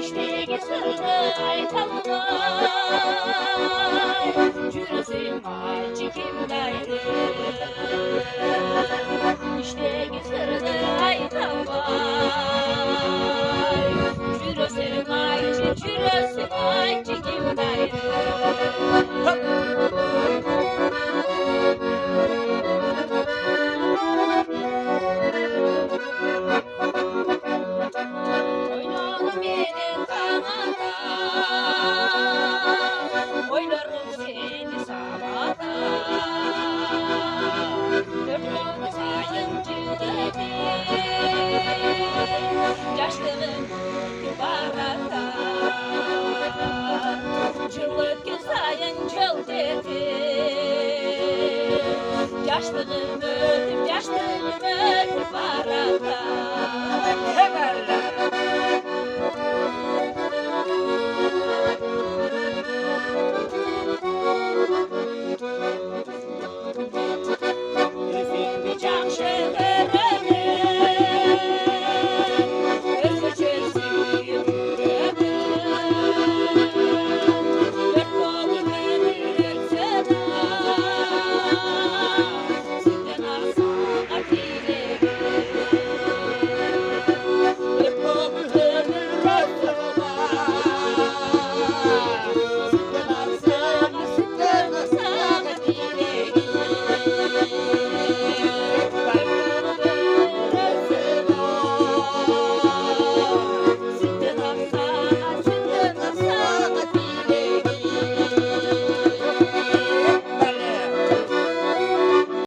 İşteki sırrı aytalmay Jürüsün ayçı kim gayrı İşteki sırrı aytalmay Jürüsün ayçı kim gayrı Oynağım benim kanata Oynarım seni sabata Dörtlüğün sayın cüdeti Yaşlığın barata Cırlık sayın cüdeti Yaşlığım ötüp barata Heberler